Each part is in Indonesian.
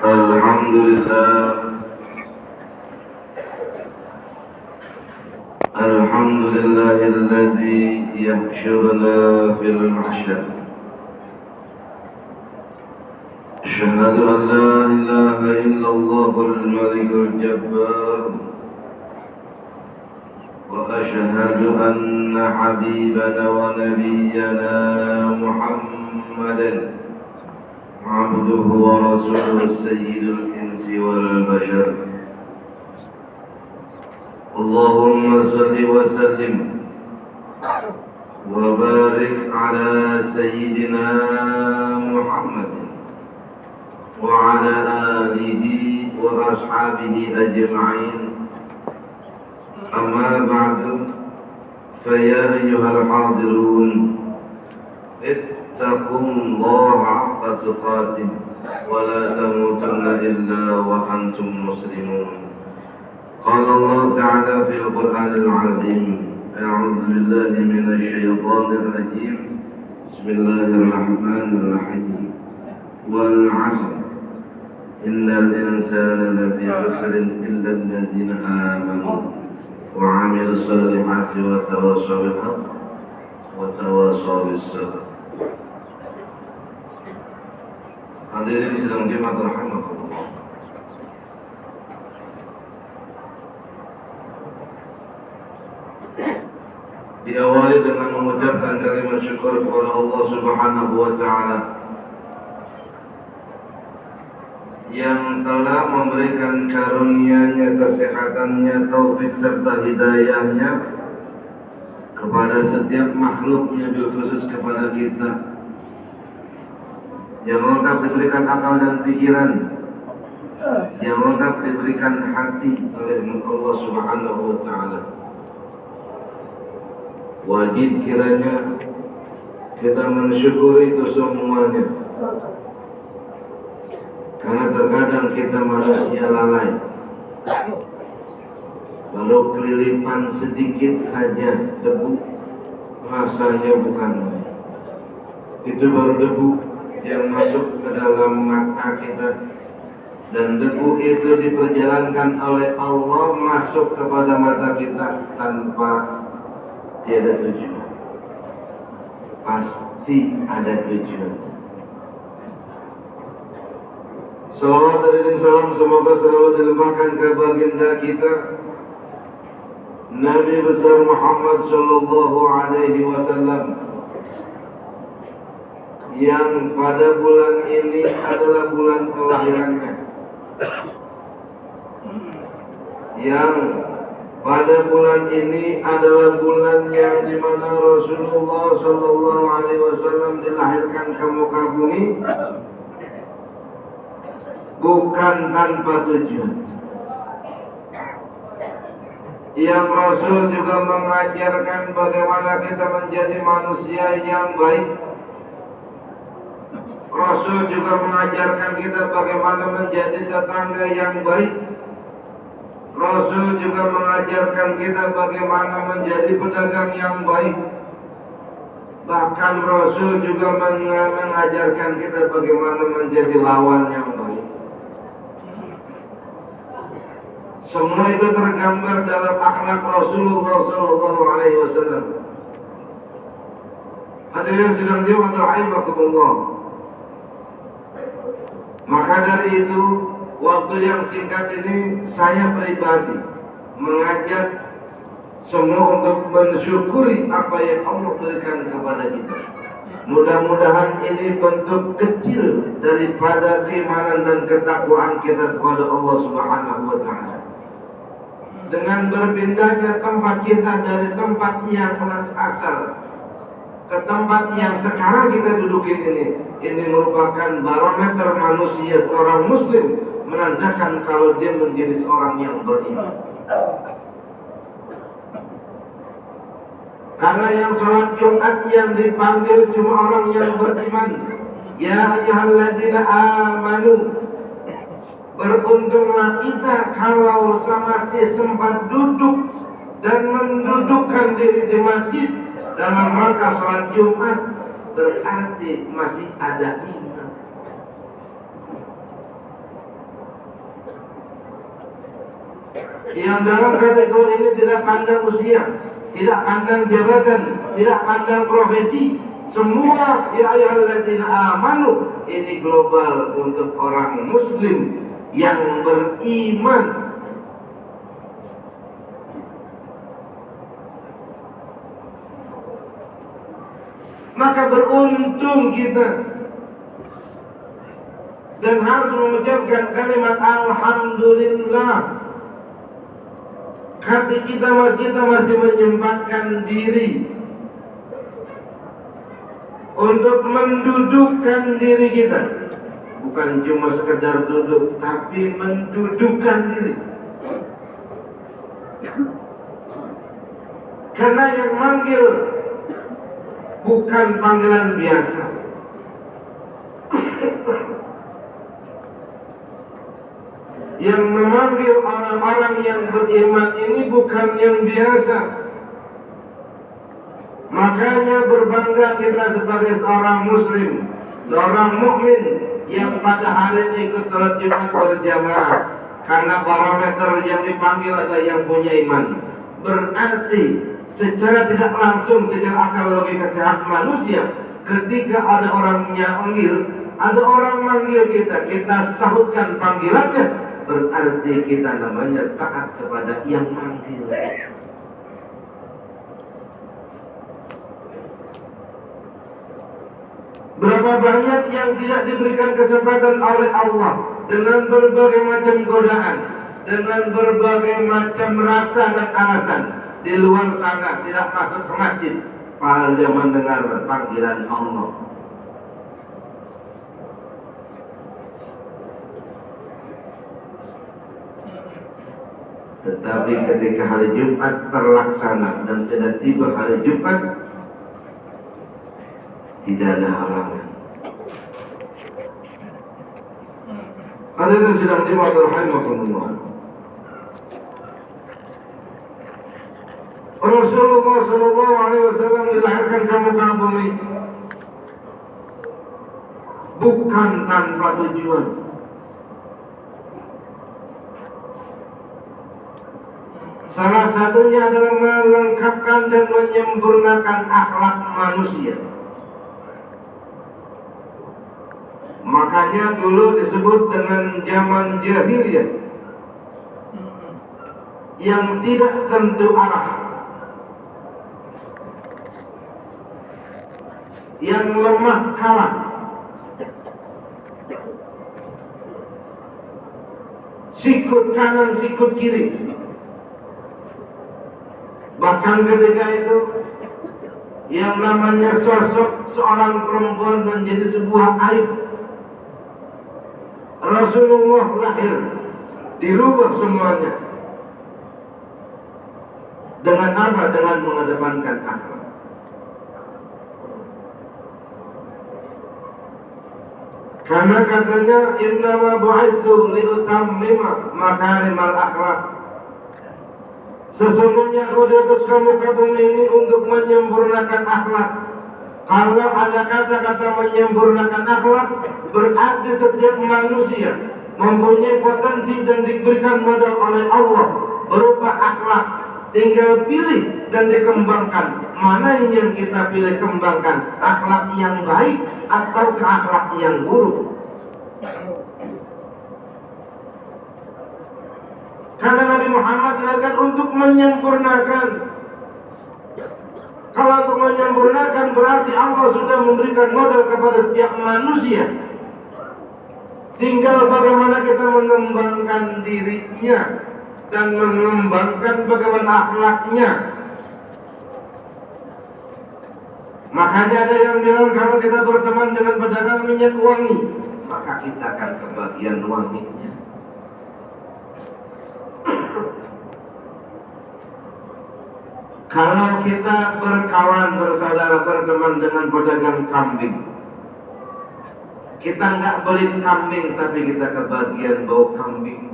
الحمد لله الحمد لله الذي يحشرنا في المحشر. أشهد أن لا إله إلا الله الملك الجبار، وأشهد أن حبيبنا ونبينا محمدا عبده ورسوله سيد الإنس والبشر. اللهم صل وسلم وبارك على سيدنا محمد وعلى آله وأصحابه أجمعين. أما بعد، فيا أيها الحاضرون، اتقوا الله حق تقاته ولا تموتن إلا وأنتم مسلمون. قال الله تعالى في القرآن العظيم: أعوذ بالله من الشيطان الرجيم، بسم الله الرحمن الرحيم، والعصر إن الإنسان لفي خسر إلا الذين آمنوا وعملوا الصالحات وتواصوا بالحق وتواصوا بالصبر. Hadirin sidang Jumat rahimakumullah. Diawali dengan mengucapkan kalimat syukur kepada Allah Subhanahu wa taala yang telah memberikan karunia-Nya, kesehatannya, taufik serta hidayahnya kepada setiap makhluknya, bil khusus kepada kita yang lengkap diberikan akal dan pikiran, yang lengkap diberikan hati oleh Allah Subhanahu wa taala. Wajib kiranya kita mensyukuri itu semuanya, karena terkadang kita manusia lalai, baru kelilipan sedikit saja debu rasanya bukan main. Itu baru debu yang masuk ke dalam mata kita, dan debu itu diperjalankan oleh Allah masuk kepada mata kita tanpa tiada tujuan. Pasti ada tujuan. Salawat dan salam semoga selalu dilimpahkan ke baginda kita Nabi besar Muhammad sallallahu alaihi wasallam, yang pada bulan ini adalah bulan kelahirannya, yang pada bulan ini adalah bulan yang dimana Rasulullah sallallahu alaihi wasallam dilahirkan ke muka bumi, bukan tanpa tujuan. Yang Rasul juga mengajarkan bagaimana kita menjadi manusia yang baik. Rasul juga mengajarkan kita bagaimana menjadi tetangga yang baik. Rasul juga mengajarkan kita bagaimana menjadi pedagang yang baik. Bahkan Rasul juga mengajarkan kita bagaimana menjadi lawan yang baik. Semua itu tergambar dalam akhlak Rasulullah SAW. Hadirin sidang Jumat rahimakumullah. Maka dari itu, waktu yang singkat ini saya pribadi mengajak semua untuk mensyukuri apa yang Allah berikan kepada kita. Mudah-mudahan ini bentuk kecil daripada keimanan dan ketakwaan kita kepada Allah Subhanahu wa taala. Dengan berpindahnya tempat kita dari tempat yang kelas asal ke tempat yang sekarang kita dudukin ini merupakan barometer manusia seorang muslim, menandakan kalau dia menjadi seorang yang beriman. Karena yang sholat Jumat yang dipanggil cuma orang yang beriman. Ya ayyuhalladzina amanu, beruntunglah kita kalau masih sempat duduk dan mendudukkan diri di masjid dalam rangka sholat Jumat, berarti masih ada iman. Yang dalam kategori ini tidak pandang usia, tidak pandang jabatan, tidak pandang profesi. Semua ya ayyuhalladzina amanu ini global untuk orang muslim yang beriman. Maka beruntung kita dan harus mengucapkan kalimat alhamdulillah. Hati kita masih menyempatkan diri untuk mendudukkan diri kita, bukan cuma sekedar duduk, tapi mendudukkan diri. Karena yang manggil bukan panggilan biasa. Yang memanggil orang-orang yang beriman ini bukan yang biasa. Makanya berbangga kita sebagai seorang muslim, seorang mukmin yang pada hari ini ikut sholat Jumat berjamaah. Karena barometer yang dipanggil ada yang punya iman. Berarti secara tidak langsung, secara akal logika sehat manusia, ketika ada orangnya manggil, ada orang manggil kita, kita sahutkan panggilannya, berarti kita namanya taat kepada yang manggil. Berapa banyak yang tidak diberikan kesempatan oleh Allah dengan berbagai macam godaan, dengan berbagai macam rasa dan alasan, di luar sana tidak masuk ke masjid, padahal dia mendengar panggilan Allah. Tetapi ketika hari Jumat terlaksana dan sudah tiba hari Jumat, tidak ada halangan. Hadirin sidang Jumat rahimakumullah. Rasulullah sallallahu alaihi wasallam dilahirkan ke muka bumi bukan tanpa tujuan. Salah satunya adalah melengkapkan dan menyempurnakan akhlak manusia. Makanya dulu disebut dengan zaman jahiliyah yang tidak tentu arah, yang lemah kalah, sikut kanan sikut kiri. Bahkan ketika itu yang namanya sosok seorang perempuan menjadi sebuah aib. Rasulullah lahir, dirubah semuanya. Dengan apa? Dengan mengedepankan akhlak. Karena katanya innama bu'itsu liutammima makarimal akhlak. Sesungguhnya aku diutus kamu ke bumi ini untuk menyempurnakan akhlak. Kalau ada kata-kata menyempurnakan akhlak, berarti setiap manusia mempunyai potensi dan diberikan modal oleh Allah berupa akhlak. Tinggal pilih dan dikembangkan. Mana yang kita pilih kembangkan? Akhlak yang baik atau akhlak yang buruk? Karena Nabi Muhammad dilahirkan untuk menyempurnakan. Kalau untuk menyempurnakan berarti Allah sudah memberikan modal kepada setiap manusia. Tinggal bagaimana kita mengembangkan dirinya dan mengembangkan bagaimana akhlaknya. Makanya ada yang bilang kalau kita berteman dengan pedagang minyak wangi, maka kita akan kebagian wanginya. Kalau kita berkawan, bersaudara, berteman dengan pedagang kambing, kita nggak beli kambing, tapi kita kebagian bau kambing.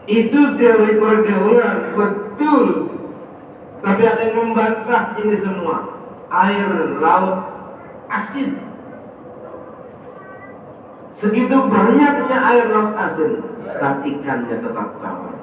Itu teori pergaulan, betul. Tapi ada yang membantah ini semua. Air laut asin. Segitu banyaknya air laut asin, tapi ikannya tetap tawar.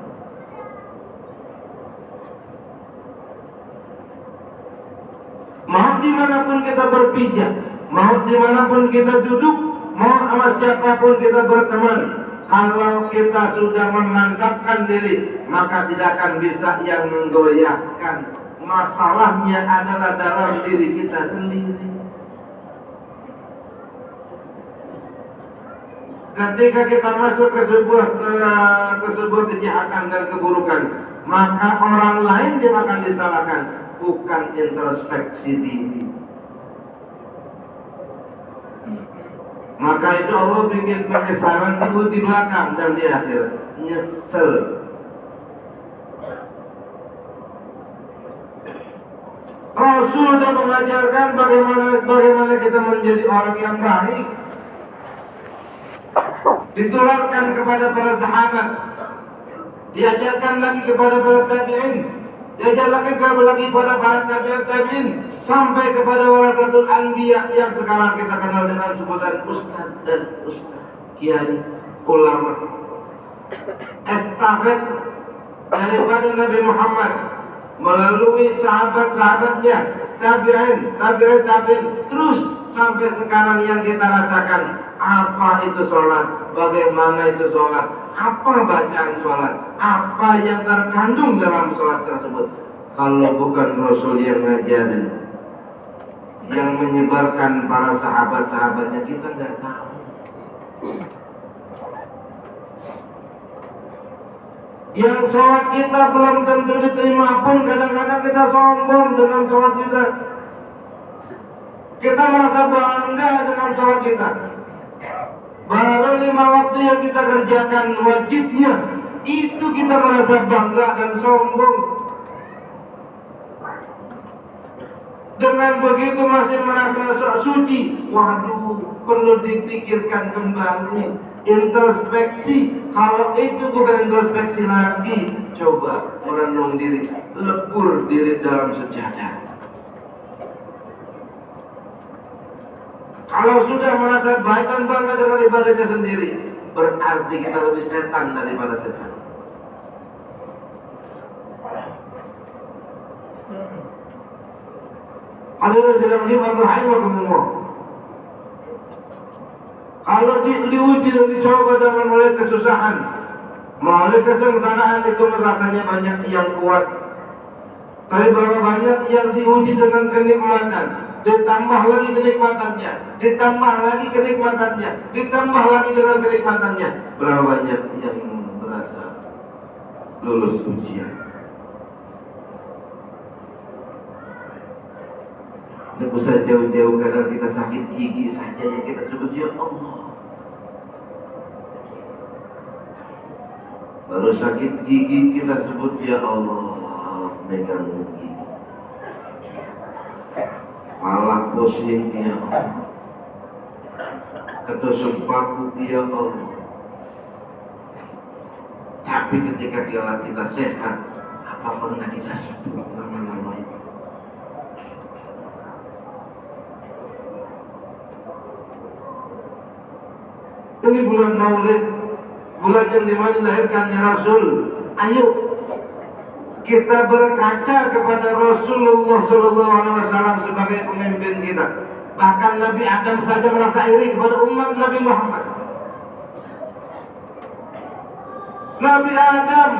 Mau dimanapun kita berpijak, mau dimanapun kita duduk, mau sama siapapun kita berteman, kalau kita sudah memantapkan diri, maka tidak akan bisa yang menggoyahkan. Masalahnya adalah dalam diri kita sendiri. Ketika kita masuk ke sebuah kejahatan dan keburukan, maka orang lain yang akan disalahkan, bukan introspeksi diri. Maka itu Allah bikin penyesalan di belakang dan di akhir. Nyesel. Rasul sudah mengajarkan bagaimana kita menjadi orang yang baik. Ditularkan kepada para sahabat, diajarkan lagi kepada para tabi'in, diajarkan lagi kepada para tabi'in, sampai kepada warasatul anbiya yang sekarang kita kenal dengan sebutan ustaz dan ustaz, kiai, ulama. Estafet daripada Nabi Muhammad melalui sahabat-sahabatnya, tabi'in, terus sampai sekarang yang kita rasakan. Apa itu sholat? Bagaimana itu sholat? Apa bacaan sholat? Apa yang terkandung dalam sholat tersebut? Kalau bukan Rasul yang ngajarin, yang menyebarkan para sahabat-sahabatnya, kita nggak tahu. Yang sholat kita belum tentu diterima pun kadang-kadang kita sombong dengan sholat kita. Kita merasa bangga dengan sholat kita. Baru 5 waktu yang kita kerjakan wajibnya, itu kita merasa bangga dan sombong. Dengan begitu masih merasa suci. Waduh, perlu dipikirkan kembali. Introspeksi. Kalau itu bukan introspeksi lagi, coba merenung diri, lebur diri dalam sejadah. Kalau sudah merasa baik dan bangga dengan ibadahnya sendiri, berarti kita lebih setan daripada setan. Hadirin sekalian rahimakumullah. Kalau diuji dan dicoba dengan mulai kesusahan, mulai kesengsaraan, itu rasanya banyak yang kuat. Tapi berapa banyak yang diuji dengan kenikmatan, ditambah lagi kenikmatannya, ditambah lagi kenikmatannya, ditambah lagi dengan kenikmatannya. Berapa banyak yang merasa lulus ujian. Tidak usah jauh-jauh, karena kita sakit gigi saja yang kita sebut ya Allah. Baru sakit gigi kita sebut ya Allah, megang gigi. Kepala pusing ya Allah, ketusuk paku ya Allah. Tapi ketika kita sehat, apa pernah kita sebut nama-nama itu? Ini bulan Maulid, bulan yang dimana dilahirkannya Rasul. Ayo kita berkaca kepada Rasulullah SAW sebagai pemimpin kita. Bahkan Nabi Adam saja merasa iri kepada umat Nabi Muhammad. Nabi Adam,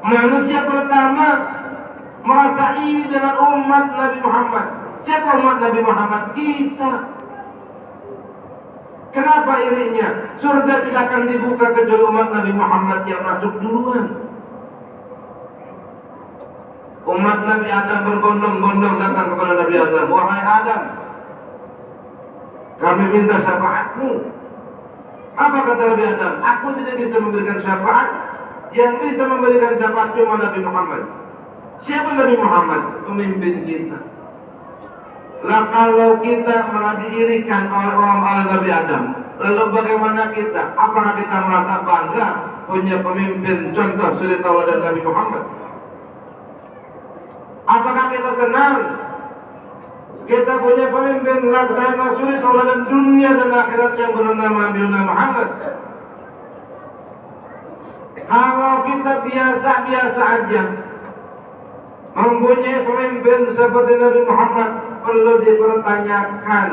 manusia pertama, merasa iri dengan umat Nabi Muhammad. Siapa umat Nabi Muhammad? Kita. Kenapa irinya? Surga tidak akan dibuka kecuali umat Nabi Muhammad yang masuk duluan. Umat Nabi Adam berbondong-bondong datang kepada Nabi Adam. Wahai Adam, kami minta syafaatmu. Apa kata Nabi Adam? Aku tidak bisa memberikan syafaat. Yang bisa memberikan syafaat cuma Nabi Muhammad. Siapa Nabi Muhammad? Pemimpin kita. Lah kalau kita malah diirikan oleh Nabi Adam, lalu bagaimana kita? Apakah kita merasa bangga punya pemimpin contoh suri tauladan Nabi Muhammad? Apakah kita senang Kita punya pemimpin laksana suri tauladan dunia dan akhirat yang bernama Nabi Muhammad. Kalau kita biasa-biasa aja mempunyai pemimpin seperti Nabi Muhammad, perlu dipertanyakan.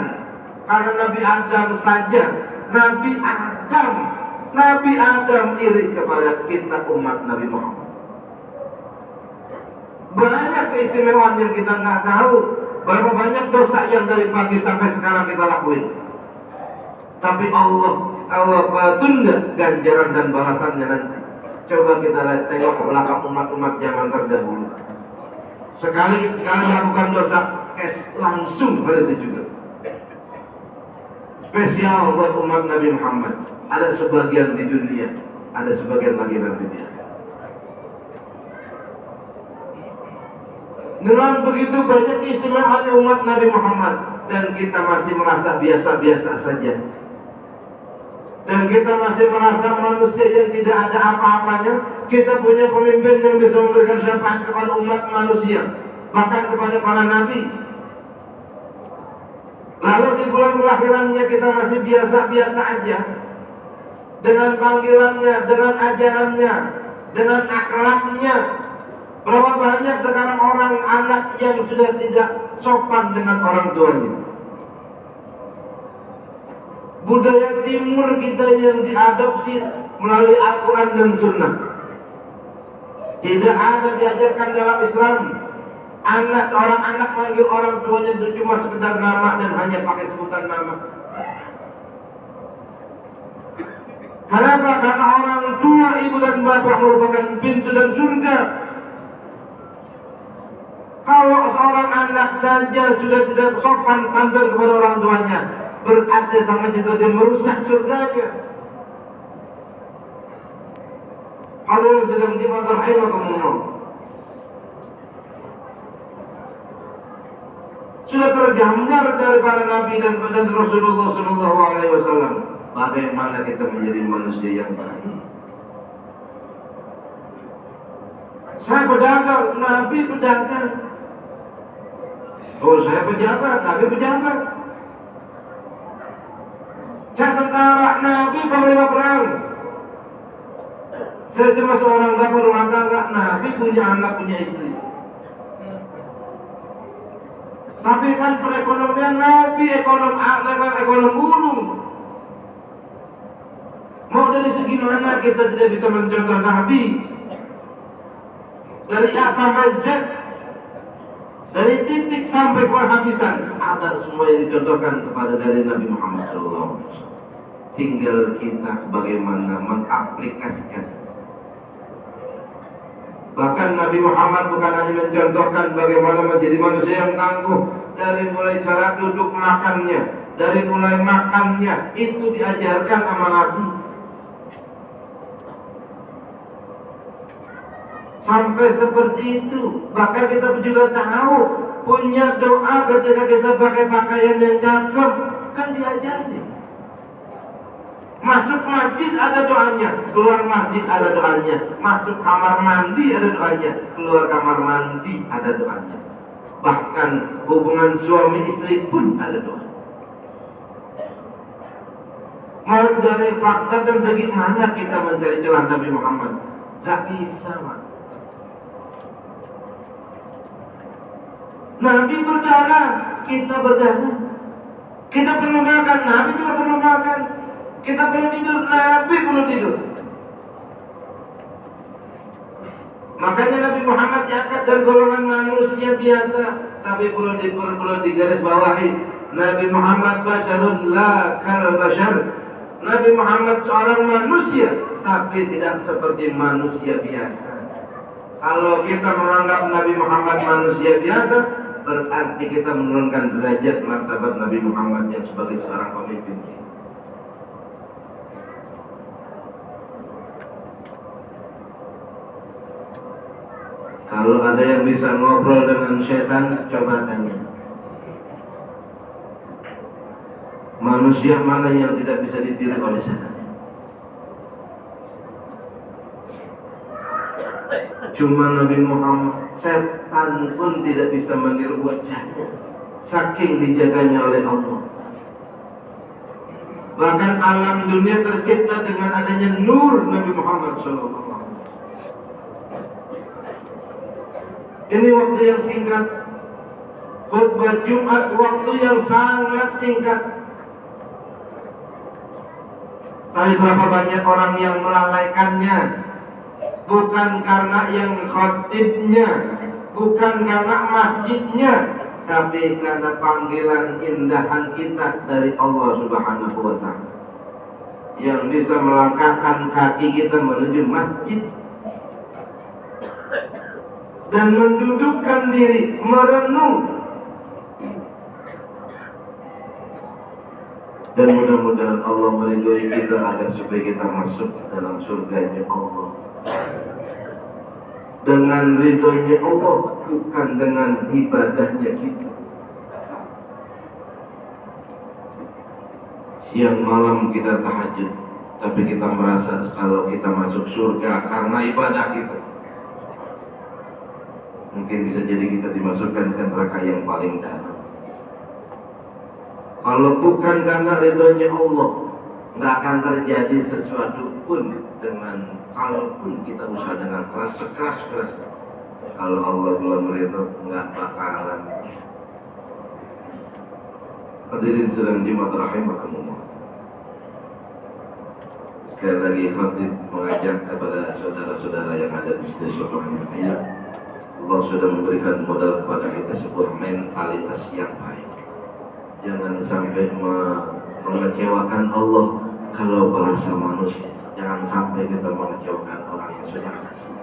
Karena Nabi Adam saja, Nabi Adam iri kepada kita umat Nabi Muhammad. Banyak keistimewaan yang kita nggak tahu. Berapa banyak dosa yang dari pagi sampai sekarang kita lakuin. Tapi Allah tunda ganjaran dan balasannya nanti. Coba kita lihat, tengok ke belakang umat-umat zaman terdahulu. Sekali melakukan dosa, cash langsung hal itu juga. Spesial buat umat Nabi Muhammad. Ada sebagian di dunia, ada sebagian lagi nanti di akhirat. Dengan begitu banyak keistimewaan umat Nabi Muhammad, dan kita masih merasa biasa-biasa saja. Dan kita masih merasa manusia yang tidak ada apa-apanya. Kita punya pemimpin yang bisa memberikan syafaat kepada umat manusia, bahkan kepada para nabi. Lalu di bulan kelahirannya kita masih biasa-biasa aja. Dengan panggilannya, dengan ajarannya, dengan akhlaknya. Berapa banyak sekarang orang anak yang sudah tidak sopan dengan orang tuanya. Budaya timur kita yang diadopsi melalui Al-Quran dan Sunnah. Tidak ada diajarkan dalam Islam. Seorang anak manggil orang tuanya itu cuma sekedar nama dan hanya pakai sebutan nama. Kenapa? Karena orang tua, ibu dan bapak merupakan pintu dan surga. Kalau seorang anak saja sudah tidak sopan santun kepada orang tuanya, berarti sama juga dia merusak surganya. Kalau yang sedang dimakan rahimakumullah, sudah tergambar dari para nabi dan Rasulullah SAW bagaimana kita menjadi manusia yang baik. Saya pedagang, Nabi pedagang. Oh, saya pejabat, Nabi pejabat. Saya tentara, Nabi panglima perang. Saya cuma seorang bapak rumah tangga, Nabi punya anak, punya istri. Tapi kan perekonomian Nabi ekonom gunung. Mau dari segi mana kita tidak bisa mencontoh Nabi? Dari A sampai Z, dari titik sampai penghabisan, ada semua yang dicontohkan kepada dari Nabi Muhammad SAW. Tinggal kita bagaimana mengaplikasikan. Bahkan Nabi Muhammad bukan hanya mencontohkan bagaimana menjadi manusia yang tangguh, dari mulai cara duduk makannya, dari mulai makannya, itu diajarkan sama Nabi. Sampai seperti itu. Bahkan kita juga tahu punya doa ketika kita pakai pakaian yang cakep, kan diajari. Masuk masjid ada doanya, keluar masjid ada doanya. Masuk kamar mandi ada doanya, keluar kamar mandi ada doanya. Bahkan hubungan suami istri pun ada doa. Mau dari fakta dan segi mana kita mencari celah Nabi Muhammad? Gak bisa, Pak. Nabi berdarah, kita berdarah. Kita perlu makan, Nabi juga perlu makan. Kita perlu tidur, Nabi perlu tidur. Makanya Nabi Muhammad diangkat dari golongan manusia biasa, tapi perlu digaris bawahi. Nabi Muhammad basyarun la kal basyar. Nabi Muhammad seorang manusia, tapi tidak seperti manusia biasa. Kalau kita menganggap Nabi Muhammad manusia biasa, berarti kita menurunkan derajat martabat Nabi Muhammad yang sebagai seorang pemimpin. Kalau ada yang bisa ngobrol dengan setan, coba tanya. Manusia mana yang tidak bisa ditiru oleh setan? Cuma Nabi Muhammad, setan pun tidak bisa meniru wajahnya. saking dijaganya oleh Allah. Bahkan alam dunia tercipta dengan adanya nur Nabi Muhammad SAW. Ini waktu yang singkat. Khutbah Jumat waktu yang sangat singkat. Tapi berapa banyak orang yang melalaikannya. Bukan karena yang khatibnya, bukan karena masjidnya, tapi karena panggilan indahan kita dari Allah Subhanahu wa Ta'ala yang bisa melangkahkan kaki kita menuju masjid dan mendudukkan diri merenung. Dan mudah-mudahan Allah meridhoi kita agar supaya kita masuk dalam surganya Allah dengan ridhonya Allah, bukan dengan ibadahnya kita. Siang malam kita tahajud, tapi kita merasa kalau kita masuk surga karena ibadah kita. Mungkin bisa jadi kita dimasukkan ke neraka yang paling dalam. Kalau bukan karena ridhonya Allah, nggak akan terjadi sesuatu pun dengan, kalaupun kita usaha dengan keras, sekeras-keras. Kalau Allah belum ridho, nggak bakalan. Hadirin sedang Jumat rahimakumullah. Sekali lagi khatib mengajak kepada saudara-saudara yang ada di semuanya, ayo, Allah sudah memberikan modal kepada kita sebuah mentalitas yang baik. Jangan sampai mengecewakan Allah. Kalau bahasa manusia, jangan sampai kita mengecewakan orang yang sudah kasih.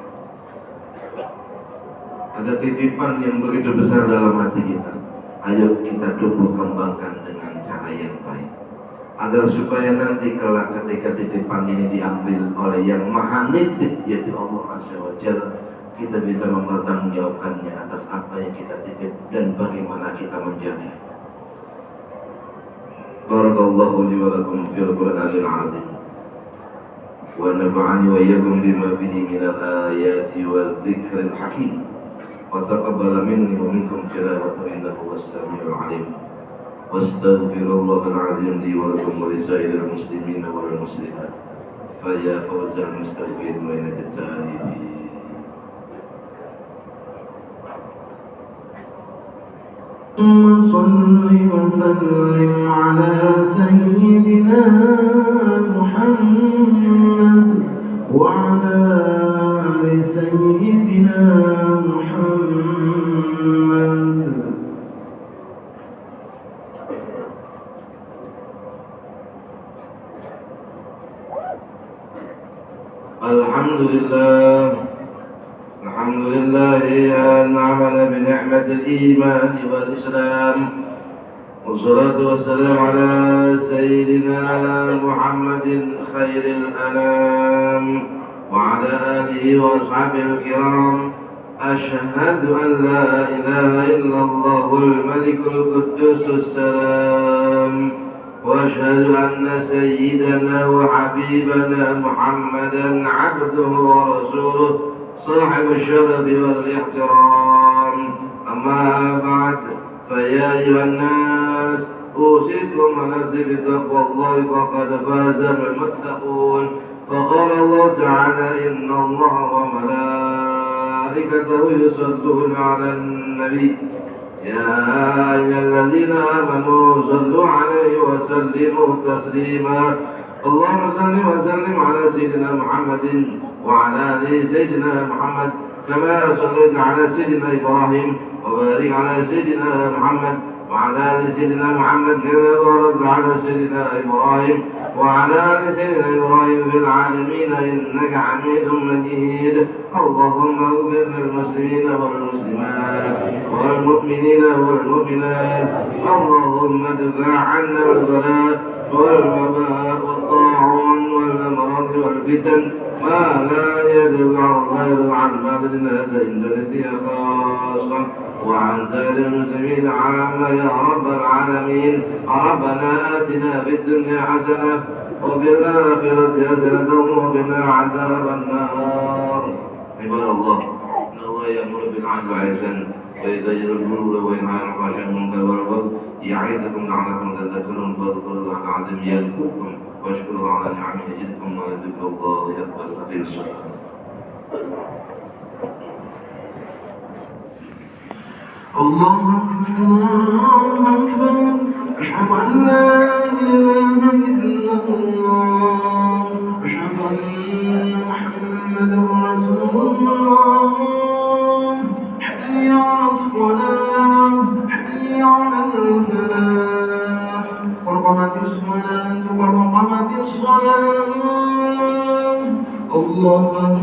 Ada titipan yang begitu besar dalam hati kita. Ayo kita tumbuh kembangkan dengan cara yang baik, agar supaya nanti kelak ketika titipan ini diambil oleh yang maha nitip, yaitu Allah Azza wa Jalla, kita bisa mempertanggungjawabkannya atas apa yang kita titip dan bagaimana kita menjaga. Barakallahu li wa lakum fil Qur'anil 'azim wa nafa'ani wa iyyakum bima fihi minal ayati wal dzikril hakim wa taqabbala minni wa minkum tilawatahu innahu was-sami'ul 'alim. Wastaghfirullahal 'azim li wa lakum wa lisairil muslimin wal muslimat. Fa ya fawzal mustaghfirin wa najat ta'ibin. صل وسلم على سيدنا محمد وعلى آل سيدنا محمد. Alhamdulillah. الحمد لله أنعمنا بنعمة الإيمان والإسلام والصلاة والسلام على سيدنا محمد خير الأنام وعلى آله وأصحابه الكرام. أشهد أن لا إله إلا الله الملك القدوس السلام وأشهد أن سيدنا وحبيبنا محمدا عبده ورسوله صاحب الشرف والاحترام. أما بعد فيا أيها الناس أوصيكم ونفسي بتقوى الله فقد فاز المتقون. فقال الله تعالى إن الله وملائكته يصلون على النبي يا أيها الذين آمنوا صلوا عليه وسلموا تسليما. اللهم صل وسلم على سيدنا محمد وعلى آل سيدنا محمد كما صليت على سيدنا إبراهيم وبارك على سيدنا محمد وعلى آل سيدنا محمد كما باركت على سيدنا إبراهيم وعلى آل سيدنا إبراهيم في العالمين إنك حميد مجيد. اللهم اغفر للمسلمين والمسلمات والمؤمنين والمؤمنات. اللهم ادفع عنا البلاء والوباء والطاعون والأمراض والفتن ما لا يدفع غير عن بلدنا إندونيسيا خاصة وعن سائر المسلمين عامة يا رب العالمين. ربنا آتنا في الدنيا حسنة وفي الآخرة حسنة وقنا عذاب النار. عباد الله إن الله يأمر بالعدل والإحسان ويغير البلور وينهى عن الفحشاء والمنكر والبغي يعظكم لعلكم تذكرون فاذكروا الله العظيم يذكركم واشكروا على نعمه يزدكم ولذكر الله أكبر. أقيموا الصلاة. الله أكبر الله أكبر أشهد أن لا إله إلا الله أشهد أن محمدا رسول الله حي على الصلاة حي على الفلاح قد قامت الصلاة قد قامت الصلاة الله